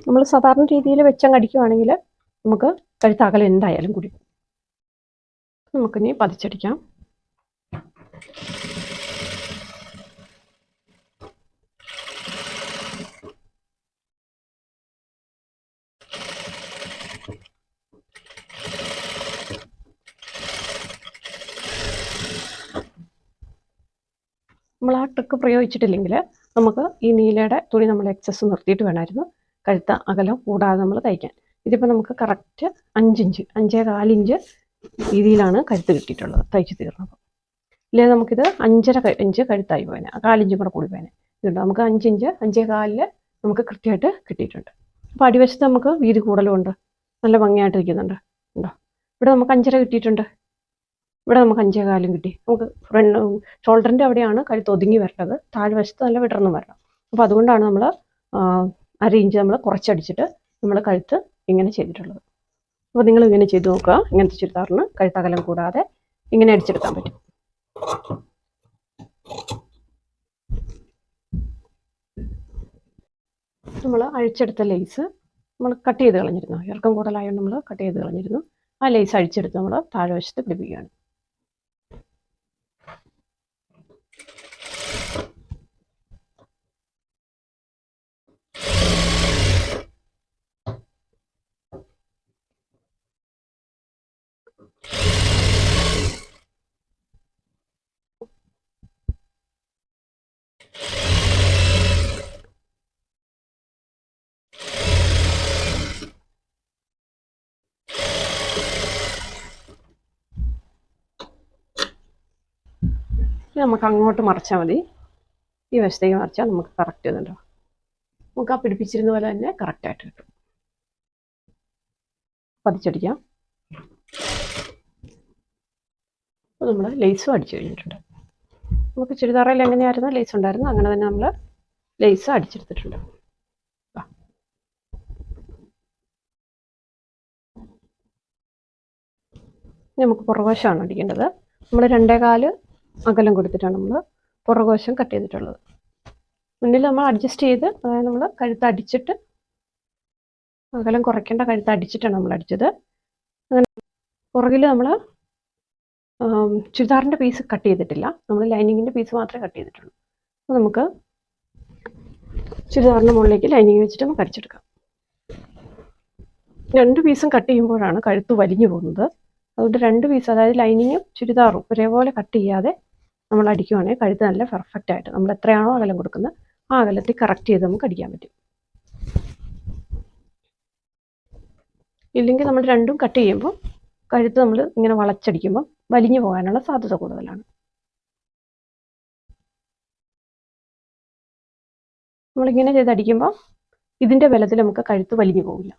നമ്മൾ സാധാരണ രീതിയിൽ വെച്ചങ്ങ് അടിക്കുവാണെങ്കിൽ നമുക്ക് കഴുത്ത് അകലം എന്തായാലും കൂടി. നമുക്കിനി പതിച്ചടിക്കാം. നമ്മൾ ആ ട്രിക്ക് പ്രയോഗിച്ചിട്ടില്ലെങ്കിൽ നമുക്ക് ഈ നീലയുടെ തുണി നമ്മൾ എക്സസ് നിർത്തിയിട്ട് വേണമായിരുന്നു കഴുത്ത് അകലം കൂടാതെ നമ്മൾ തയ്ക്കാൻ. ഇതിപ്പോൾ നമുക്ക് കറക്റ്റ് 5 ഇഞ്ച് 5.25 ഇഞ്ച് രീതിയിലാണ് കഴുത്ത് കിട്ടിയിട്ടുള്ളത് തയ്ച്ച് തീർന്നത്. ഇല്ലെങ്കിൽ നമുക്കിത് 5.5 ഇഞ്ച് കഴുത്തായി പോയേനെ, 1/4 ഇഞ്ചും കൂടെ കൂടി പോയേനെ. ഇതുണ്ട് നമുക്ക് 5 ഇഞ്ച് 5.25 നമുക്ക് കൃത്യമായിട്ട് കിട്ടിയിട്ടുണ്ട്. അപ്പോൾ അടിവശത്ത് നമുക്ക് വീതി കൂടുതലുണ്ട്, നല്ല ഭംഗിയായിട്ട് ഇരിക്കുന്നുണ്ട്. ഉണ്ടോ? ഇവിടെ നമുക്ക് 5.5 കിട്ടിയിട്ടുണ്ട്, ഇവിടെ നമുക്ക് 5.25 കിട്ടി. നമുക്ക് ഷോൾഡറിൻ്റെ അവിടെയാണ് കഴുത്ത് ഒതുങ്ങി വരേണ്ടത്, താഴ്വശത്ത് നല്ല വിടർന്ന് വരണം. അപ്പോൾ അതുകൊണ്ടാണ് നമ്മൾ 1/2 ഇഞ്ച് നമ്മൾ കുറച്ചടിച്ചിട്ട് നമ്മൾ കഴുത്ത് ഇങ്ങനെ ചെയ്തിട്ടുള്ളത്. അപ്പോൾ നിങ്ങൾ ഇങ്ങനെ ചെയ്ത് നോക്കുക. ഇങ്ങനത്തെ ചുരിദാറിന് കഴുത്തകലം കൂടാതെ ഇങ്ങനെ അടിച്ചെടുക്കാൻ പറ്റും. നമ്മൾ അഴിച്ചെടുത്ത ലേസ് നമ്മൾ കട്ട് ചെയ്ത് കളഞ്ഞിരുന്നു, ഇറക്കം കൂടുതലായതുകൊണ്ട് നമ്മൾ കട്ട് ചെയ്ത് കളഞ്ഞിരുന്നു. ആ ലേസ് അഴിച്ചെടുത്ത് നമ്മൾ താഴ്വശത്ത് പിടിപ്പിക്കുകയാണ്. നമുക്ക് അങ്ങോട്ട് മറിച്ചാൽ മതി. ഈ വശത്തേക്ക് മറിച്ചാൽ നമുക്ക് കറക്റ്റ് ഇതുണ്ടോ, നമുക്ക് ആ പിടിപ്പിച്ചിരുന്ന പോലെ തന്നെ കറക്റ്റായിട്ട് കിട്ടും. പതിച്ചടിക്കാം. അപ്പോൾ നമ്മൾ ലേസും അടിച്ചു കഴിഞ്ഞിട്ടുണ്ട്. നമുക്ക് ചുരിദാറിൽ എങ്ങനെയായിരുന്നു ലേസ് ഉണ്ടായിരുന്നു അങ്ങനെ തന്നെ നമ്മൾ ലേസ് അടിച്ചെടുത്തിട്ടുണ്ട്. നമുക്ക് പുറകുവശമാണ് അടിക്കേണ്ടത്. നമ്മൾ 2.25 അകലം കൊടുത്തിട്ടാണ് നമ്മൾ പുറകുവശം കട്ട് ചെയ്തിട്ടുള്ളത്. മുന്നിൽ നമ്മൾ അഡ്ജസ്റ്റ് ചെയ്ത്, അതായത് നമ്മൾ കഴുത്ത് അടിച്ചിട്ട്, അകലം കുറയ്ക്കേണ്ട കഴുത്ത് അടിച്ചിട്ടാണ് നമ്മൾ അടിച്ചത്. അങ്ങനെ പുറകിൽ നമ്മൾ ചുരിദാറിൻ്റെ പീസ് കട്ട് ചെയ്തിട്ടില്ല, നമ്മൾ ലൈനിങ്ങിൻ്റെ പീസ് മാത്രമേ കട്ട് ചെയ്തിട്ടുള്ളൂ. അപ്പോൾ നമുക്ക് ചുരിദാറിൻ്റെ മുകളിലേക്ക് ലൈനിങ് വെച്ചിട്ട് നമുക്ക് അടിച്ചെടുക്കാം. 2 പീസും കട്ട് ചെയ്യുമ്പോഴാണ് കഴുത്ത് വലിഞ്ഞു പോകുന്നത്. അതുകൊണ്ട് 2 പീസ്, അതായത് ലൈനിങ്ങും ചുരിദാറും ഒരേപോലെ കട്ട് ചെയ്യാതെ നമ്മൾ അടിക്കുവാണെങ്കിൽ കഴുത്ത് നല്ല പെർഫെക്റ്റ് ആയിട്ട് നമ്മൾ എത്രയാണോ അകലം കൊടുക്കുന്നത് ആ അകലത്തിൽ കറക്റ്റ് ചെയ്ത് നമുക്ക് അടിക്കാൻ പറ്റും. ഇല്ലെങ്കിൽ നമ്മൾ രണ്ടും കട്ട് ചെയ്യുമ്പോൾ കഴുത്ത് നമ്മൾ ഇങ്ങനെ വളച്ചടിക്കുമ്പോൾ വലിഞ്ഞു പോകാനുള്ള സാധ്യത കൂടുതലാണ്. നമ്മളിങ്ങനെ ചെയ്തടിക്കുമ്പോൾ ഇതിൻ്റെ ബലത്തിൽ നമുക്ക് കഴുത്ത് വലിഞ്ഞു പോകില്ല.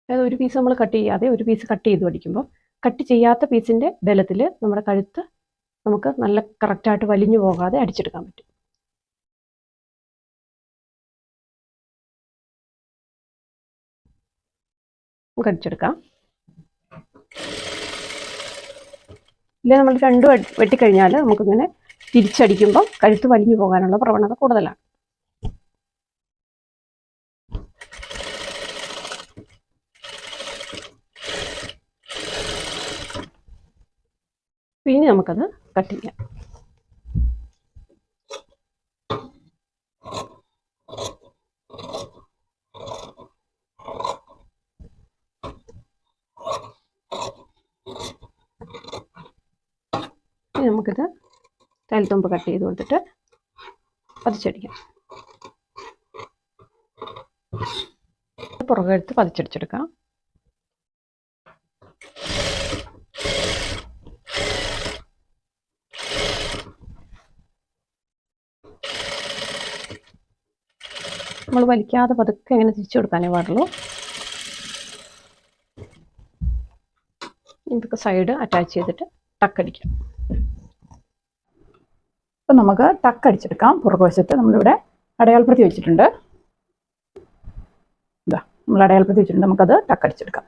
അതായത് ഒരു പീസ് നമ്മൾ കട്ട് ചെയ്യാതെ ഒരു പീസ് കട്ട് ചെയ്ത് അടിക്കുമ്പോൾ കട്ട് ചെയ്യാത്ത പീസിൻ്റെ ബലത്തിൽ നമ്മുടെ കഴുത്ത് നമുക്ക് നല്ല കറക്റ്റായിട്ട് വലിഞ്ഞു പോകാതെ അടിച്ചെടുക്കാൻ പറ്റും. നമുക്ക് അടിച്ചെടുക്കാം. ഇല്ലെങ്കിൽ നമ്മൾ രണ്ടും വെട്ടിക്കഴിഞ്ഞാൽ നമുക്കിങ്ങനെ തിരിച്ചടിക്കുമ്പോൾ കഴുത്ത് വലിഞ്ഞു പോകാനുള്ള പ്രവണത കൂടുതലാണ്. പിന്നെ നമുക്കത് കട്ട് ചെയ്യാം. ഇനി നമുക്കിത് തലത്തുമ്പ് കട്ട് ചെയ്ത് കൊടുത്തിട്ട് പതിച്ചടിക്കാം. പുറകെടുത്ത് പതിച്ചടിച്ചെടുക്കാം. നമ്മൾ വലിക്കാതെ പതുക്കെ ഇങ്ങനെ തിരിച്ചു കൊടുക്കാനേ പാടുള്ളൂ. ഇതൊക്കെ സൈഡ് അറ്റാച്ച് ചെയ്തിട്ട് ടക്കടിക്കാം. അപ്പം നമുക്ക് ടക്കടിച്ചെടുക്കാം. പുറകുവശത്ത് നമ്മളിവിടെ അടയാളപ്പെടുത്തി വെച്ചിട്ടുണ്ട്. ഇതാ നമ്മൾ അടയാളപ്പെടുത്തി വെച്ചിട്ടുണ്ട്. നമുക്കത് ടക്കടിച്ചെടുക്കാം.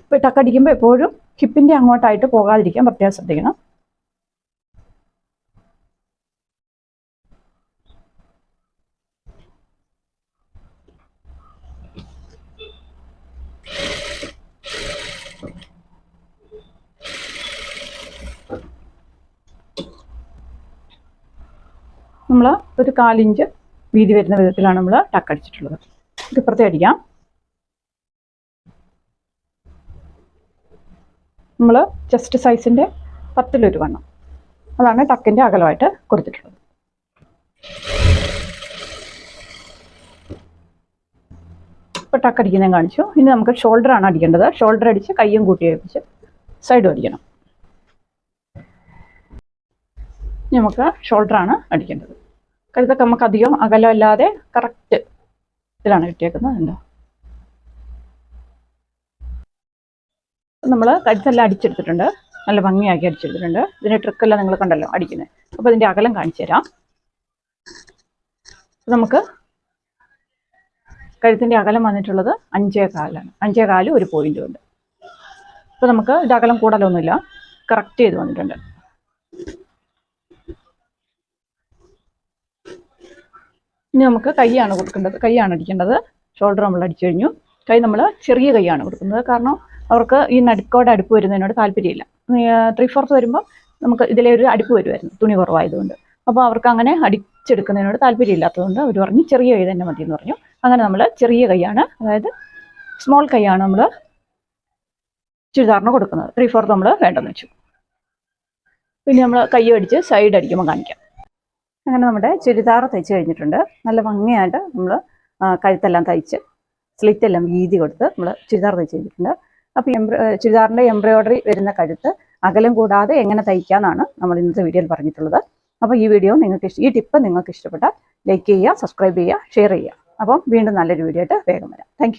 ഇപ്പോൾ ടക്കടിക്കുമ്പോൾ എപ്പോഴും ഹിപ്പിൻ്റെ അങ്ങോട്ടായിട്ട് പോകാതിരിക്കാൻ പ്രത്യേകം ശ്രദ്ധിക്കണം. നമ്മൾ ഒരു 1/4 ഇഞ്ച് വീതി വരുന്ന വിധത്തിലാണ് നമ്മൾ ടക്കടിച്ചിട്ടുള്ളത്. ഇത് ഇപ്പുറത്തെ അടിക്കാം. നമ്മൾ ചെസ്റ്റ് സൈസിൻ്റെ 10-1 വണ്ണം അതാണ് ടക്കിൻ്റെ അകലമായിട്ട് കൊടുത്തിട്ടുള്ളത്. ഇപ്പോൾ ടക്കടിക്കുന്നതും കാണിച്ചു. ഇനി നമുക്ക് ഷോൾഡറാണ് അടിക്കേണ്ടത്. ഷോൾഡർ അടിച്ച് കയ്യും കൂട്ടി വെപ്പിച്ച് സൈഡും അടിക്കണം. നമുക്ക് ഷോൾഡറാണ് അടിക്കേണ്ടത്. കഴുത്തൊക്കെ നമുക്ക് അധികം അകലമില്ലാതെ കറക്റ്റ് ഇതിലാണ് കിട്ടിയേക്കുന്നത്. എന്താ നമ്മൾ കഴുത്തെല്ലാം അടിച്ചെടുത്തിട്ടുണ്ട്. നല്ല ഭംഗിയാക്കി അടിച്ചെടുത്തിട്ടുണ്ട്. ഇതിൻ്റെ ട്രിക്കെല്ലാം നിങ്ങൾ കണ്ടല്ലോ അടിക്കുന്നത്. അപ്പോൾ ഇതിൻ്റെ അകലം കാണിച്ചു തരാം. നമുക്ക് കഴുത്തിൻ്റെ അകലം വന്നിട്ടുള്ളത് 5.25 ആണ്. 5.25 ഒരു പോയിൻ്റും ഉണ്ട്. അപ്പോൾ നമുക്ക് ഇത് അകലം കൂടുതലൊന്നുമില്ല, കറക്റ്റ് ചെയ്ത് വന്നിട്ടുണ്ട്. ഇനി നമുക്ക് കൈയാണ് കൊടുക്കേണ്ടത്. കൈയാണ് അടിക്കേണ്ടത്. ഷോൾഡർ നമ്മൾ അടിച്ചു കഴിഞ്ഞു. കൈ നമ്മൾ ചെറിയ കൈയാണ് കൊടുക്കുന്നത്. കാരണം അവർക്ക് ഈ നടുക്കോടെ അടുപ്പ് വരുന്നതിനോട് താല്പര്യമില്ല. 3/4 വരുമ്പോൾ നമുക്ക് ഇതിലെ ഒരു അടുപ്പ് വരുമായിരുന്നു, തുണി കുറവായതുകൊണ്ട്. അപ്പോൾ അവർക്ക് അങ്ങനെ അടിച്ചെടുക്കുന്നതിനോട് താല്പര്യമില്ലാത്തതുകൊണ്ട് അവർ പറഞ്ഞു ചെറിയ കൈ തന്നെ മതി എന്ന് പറഞ്ഞു. അങ്ങനെ നമ്മൾ ചെറിയ കൈയാണ്, അതായത് സ്മോൾ കൈയാണ് നമ്മൾ ചുരിദാറിന് കൊടുക്കുന്നത്. 3/4 നമ്മൾ വേണ്ടെന്ന് വെച്ചു. പിന്നെ നമ്മൾ കൈ അടിച്ച് സൈഡ് അടിക്കുമ്പോൾ കാണിക്കാം. അങ്ങനെ നമ്മുടെ ചുരിദാർ തയ്ച്ച് കഴിഞ്ഞിട്ടുണ്ട്. നല്ല ഭംഗിയായിട്ട് നമ്മൾ കഴുത്തെല്ലാം തയ്ച്ച് സ്ലിറ്റെല്ലാം വീതി കൊടുത്ത് നമ്മൾ ചുരിദാർ തയ്ച്ച് കഴിഞ്ഞിട്ടുണ്ട്. അപ്പോൾ ചുരിദാറിൻ്റെ എംബ്രോയ്ഡറി വരുന്ന കഴുത്ത് അകലം കൂടാതെ എങ്ങനെ തയ്ക്കാമെന്നാണ് നമ്മൾ ഇന്നത്തെ വീഡിയോയിൽ പറഞ്ഞിട്ടുള്ളത്. അപ്പോൾ ഈ വീഡിയോ നിങ്ങൾക്ക് ഈ ടിപ്പ് നിങ്ങൾക്ക് ഇഷ്ടപ്പെട്ടാൽ ലൈക്ക് ചെയ്യുക, സബ്സ്ക്രൈബ് ചെയ്യുക, ഷെയർ ചെയ്യുക. അപ്പം വീണ്ടും നല്ലൊരു വീഡിയോ ആയിട്ട് വേഗം വരാം. താങ്ക്